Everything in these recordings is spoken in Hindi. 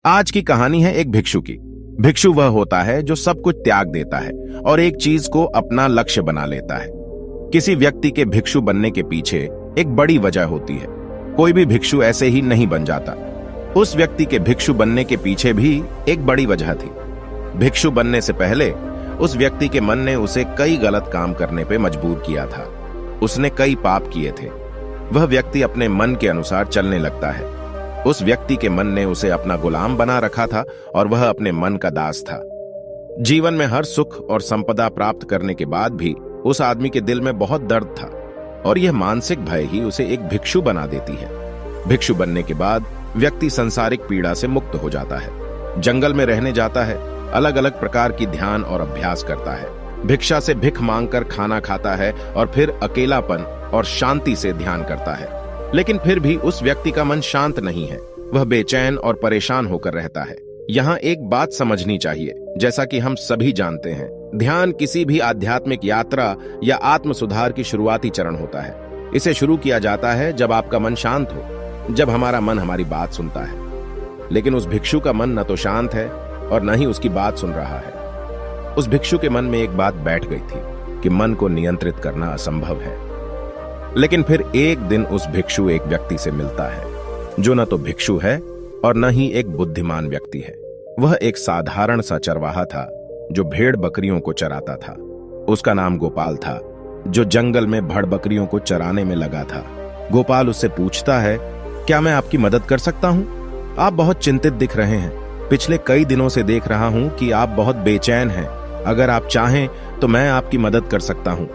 आज की कहानी है एक भिक्षु की। भिक्षु वह होता है जो सब कुछ त्याग देता है और एक चीज को अपना लक्ष्य बना लेता है। किसी व्यक्ति के भिक्षु बनने के पीछे एक बड़ी वजह होती है। कोई भी भिक्षु ऐसे ही नहीं बन जाता। उस व्यक्ति के भिक्षु बनने के पीछे भी एक बड़ी वजह थी। भिक्षु बनने से पहले उस व्यक्ति के मन ने उसे कई गलत काम करने पे मजबूर किया था। उसने कई पाप किए थे। वह व्यक्ति अपने मन के अनुसार चलने लगता है। उस व्यक्ति के मन ने उसे अपना गुलाम बना रखा था और वह अपने मन का दास था। जीवन में हर सुख और संपदा प्राप्त करने के बाद भी उस आदमी के दिल में बहुत दर्द था और यह मानसिक भय ही उसे एक भिक्षु बना देती है। भिक्षु बनने के बाद व्यक्ति सांसारिक पीड़ा से मुक्त हो जाता है, जंगल में रहने जाता है, अलग अलग प्रकार की ध्यान और अभ्यास करता है, भिक्षा से भिख मांगकर खाना खाता है और फिर अकेलापन और शांति से ध्यान करता है। लेकिन फिर भी उस व्यक्ति का मन शांत नहीं है। वह बेचैन और परेशान होकर रहता है। यहाँ एक बात समझनी चाहिए, जैसा कि हम सभी जानते हैं, ध्यान किसी भी आध्यात्मिक यात्रा या आत्म सुधार की शुरुआती चरण होता है। इसे शुरू किया जाता है जब आपका मन शांत हो, जब हमारा मन हमारी बात सुनता है। लेकिन उस भिक्षु का मन न तो शांत है और न ही उसकी बात सुन रहा है। उस भिक्षु के मन में एक बात बैठ गई थी कि मन को नियंत्रित करना असंभव है। लेकिन फिर एक दिन उस भिक्षु एक व्यक्ति से मिलता है जो न तो भिक्षु है और न ही एक बुद्धिमान व्यक्ति है। वह एक साधारण सा चरवाहा था जो भेड़ बकरियों को चराता था। उसका नाम गोपाल था, जो जंगल में भेड़ बकरियों को चराने में लगा था। गोपाल उससे पूछता है, क्या मैं आपकी मदद कर सकता हूं? आप बहुत चिंतित दिख रहे हैं। पिछले कई दिनों से देख रहा हूं कि आप बहुत बेचैन हैं। अगर आप चाहें तो मैं आपकी मदद कर सकता हूं।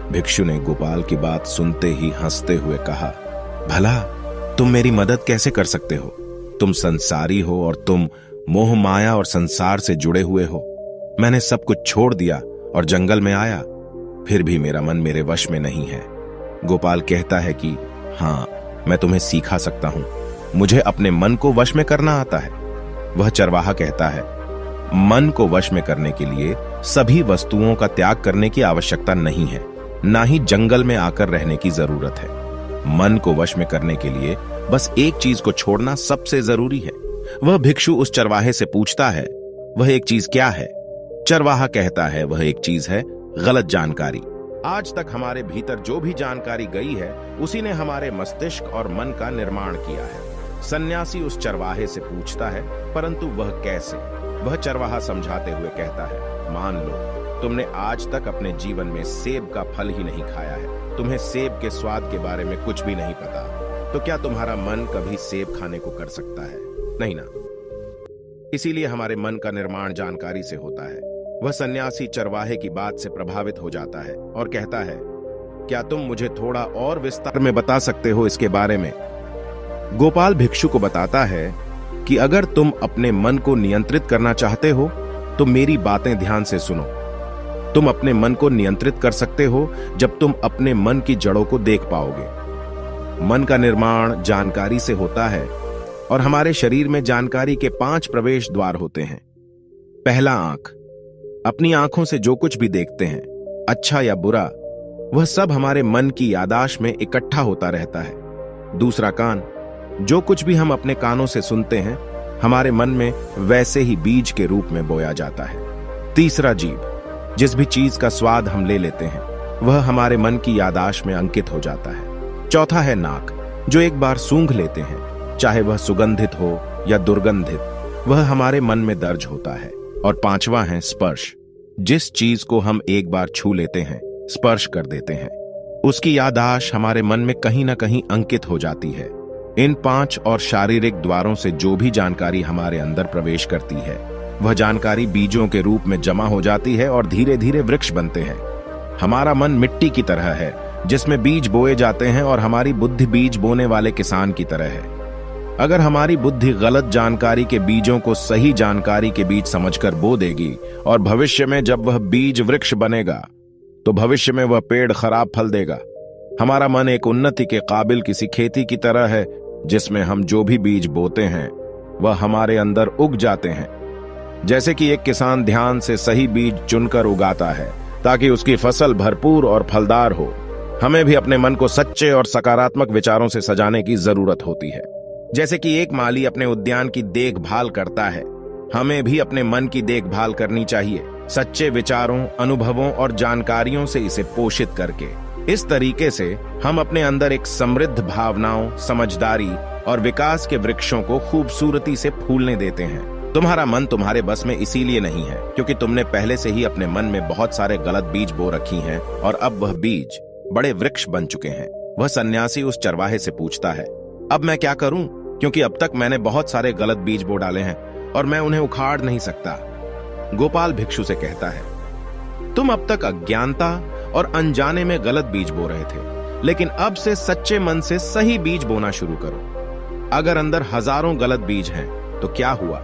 भिक्षु ने गोपाल की बात सुनते ही हंसते हुए कहा, भला तुम मेरी मदद कैसे कर सकते हो? तुम संसारी हो और तुम मोह माया और संसार से जुड़े हुए हो। मैंने सब कुछ छोड़ दिया और जंगल में आया, फिर भी मेरा मन मेरे वश में नहीं है। गोपाल कहता है कि हाँ, मैं तुम्हें सिखा सकता हूं। मुझे अपने मन को वश में करना आता है। वह चरवाहा कहता है, मन को वश में करने के लिए सभी वस्तुओं का त्याग करने की आवश्यकता नहीं है, ना ही जंगल में आकर रहने की जरूरत है। मन को वश में करने के लिए बस एक चीज को छोड़ना सबसे जरूरी है। वह भिक्षु उस चरवाहे से पूछता है, वह एक चीज क्या है? चरवाहा कहता है, वह एक चीज है गलत जानकारी। आज तक हमारे भीतर जो भी जानकारी गई है उसी ने हमारे मस्तिष्क और मन का निर्माण किया है। सन्यासी उस चरवाहे से पूछता है, परंतु वह कैसे? वह चरवाहा समझाते हुए कहता है, मान लो तुमने आज तक अपने जीवन में सेब का फल ही नहीं खाया है, तुम्हें सेब के स्वाद के बारे में कुछ भी नहीं पता, तो क्या तुम्हारा मन कभी सेब खाने को कर सकता है? नहीं ना। इसीलिए हमारे मन का निर्माण जानकारी से होता है। वह सन्यासी चरवाहे की बात से प्रभावित हो जाता है और कहता है, क्या तुम मुझे थोड़ा और विस्तार में बता सकते हो इसके बारे में? गोपाल भिक्षु को बताता है कि अगर तुम अपने मन को नियंत्रित करना चाहते हो तो मेरी बातें ध्यान से सुनो। तुम अपने मन को नियंत्रित कर सकते हो जब तुम अपने मन की जड़ों को देख पाओगे। मन का निर्माण जानकारी से होता है और हमारे शरीर में जानकारी के 5 प्रवेश द्वार होते हैं। पहला, आंख। अपनी आंखों से जो कुछ भी देखते हैं, अच्छा या बुरा, वह सब हमारे मन की यादाश्त में इकट्ठा होता रहता है। दूसरा, कान। जो कुछ भी हम अपने कानों से सुनते हैं हमारे मन में वैसे ही बीज के रूप में बोया जाता है। तीसरा, जीभ। जिस भी चीज का स्वाद हम ले लेते हैं वह हमारे मन की यादाश्त में अंकित हो जाता है। चौथा है नाक। जो एक बार सूंघ लेते हैं, चाहे वह सुगंधित हो या दुर्गंधित, वह हमारे मन में दर्ज होता है। और पांचवा है स्पर्श। जिस चीज को हम एक बार छू लेते हैं, स्पर्श कर देते हैं, उसकी यादाश्त हमारे मन में कहीं ना कहीं अंकित हो जाती है। इन 5 और शारीरिक द्वारों से जो भी जानकारी हमारे अंदर प्रवेश करती है वह जानकारी बीजों के रूप में जमा हो जाती है और धीरे धीरे वृक्ष बनते हैं। हमारा मन मिट्टी की तरह है जिसमें बीज बोए जाते हैं और हमारी बुद्धि बीज बोने वाले किसान की तरह है। अगर हमारी बुद्धि गलत जानकारी के बीजों को सही जानकारी के बीज समझकर बो देगी और भविष्य में जब वह बीज वृक्ष बनेगा तो भविष्य में वह पेड़ खराब फल देगा। हमारा मन एक उन्नति के काबिल किसी खेती की तरह है जिसमें हम जो भी बीज बोते हैं वह हमारे अंदर उग जाते हैं। जैसे कि एक किसान ध्यान से सही बीज चुनकर उगाता है ताकि उसकी फसल भरपूर और फलदार हो, हमें भी अपने मन को सच्चे और सकारात्मक विचारों से सजाने की जरूरत होती है। जैसे कि एक माली अपने उद्यान की देखभाल करता है, हमें भी अपने मन की देखभाल करनी चाहिए, सच्चे विचारों, अनुभवों और जानकारियों से इसे पोषित करके। इस तरीके से हम अपने अंदर एक समृद्ध भावनाओं, समझदारी और विकास के वृक्षों को खूबसूरती से फूलने देते हैं। तुम्हारा मन तुम्हारे बस में इसीलिए नहीं है क्योंकि तुमने पहले से ही अपने मन में बहुत सारे गलत बीज बो रखी हैं और अब वह बीज बड़े वृक्ष बन चुके हैं। वह सन्यासी उस चरवाहे से पूछता है, अब मैं क्या करूं? क्योंकि अब तक मैंने बहुत सारे गलत बीज बो डाले हैं और मैं उन्हें उखाड़ नहीं सकता। गोपाल भिक्षु से कहता है, तुम अब तक अज्ञानता और अनजाने में गलत बीज बो रहे थे, लेकिन अब से सच्चे मन से सही बीज बोना शुरू करो। अगर अंदर हजारों गलत बीज हैं तो क्या हुआ,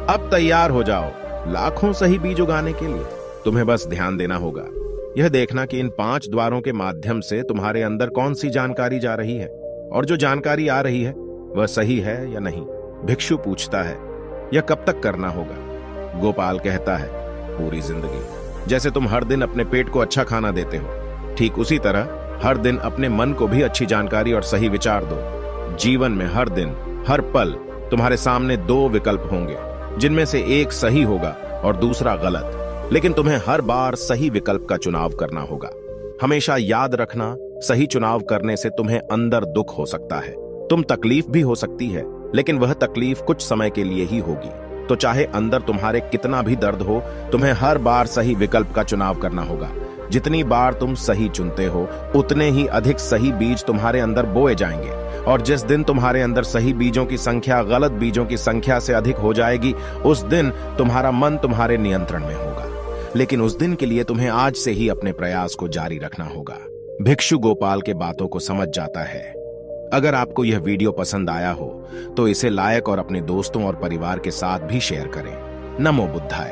अब तैयार हो जाओ लाखों सही बीज उगाने के लिए। तुम्हें बस ध्यान देना होगा, यह देखना कि इन 5 द्वारों के माध्यम से तुम्हारे अंदर कौन सी जानकारी जा रही है और जो जानकारी आ रही है वह सही है या नहीं। भिक्षु पूछता है, यह कब तक करना होगा? गोपाल कहता है, पूरी जिंदगी। जैसे तुम हर दिन अपने पेट को अच्छा खाना देते हो, ठीक उसी तरह हर दिन अपने मन को भी अच्छी जानकारी और सही विचार दो। जीवन में हर दिन, हर पल तुम्हारे सामने 2 विकल्प होंगे, जिनमें से एक सही होगा और दूसरा गलत, लेकिन तुम्हें हर बार सही विकल्प का चुनाव करना होगा। हमेशा याद रखना, सही चुनाव करने से तुम्हें अंदर दुख हो सकता है, तुम तकलीफ भी हो सकती है, लेकिन वह तकलीफ कुछ समय के लिए ही होगी। तो चाहे अंदर तुम्हारे कितना भी दर्द हो, तुम्हें हर बार सही विकल्प का चुनाव करना होगा। जितनी बार तुम सही चुनते हो, उतने ही अधिक सही बीज तुम्हारे अंदर बोए जाएंगे, और जिस दिन तुम्हारे अंदर सही बीजों की संख्या गलत बीजों की संख्या से अधिक हो जाएगी, उस दिन तुम्हारा मन तुम्हारे नियंत्रण में होगा। लेकिन उस दिन के लिए तुम्हें आज से ही अपने प्रयास को जारी रखना होगा। भिक्षु गोपाल के बातों को समझ जाता है। अगर आपको यह वीडियो पसंद आया हो तो इसे लाइक और अपने दोस्तों और परिवार के साथ भी शेयर करें। नमो बुद्धाय।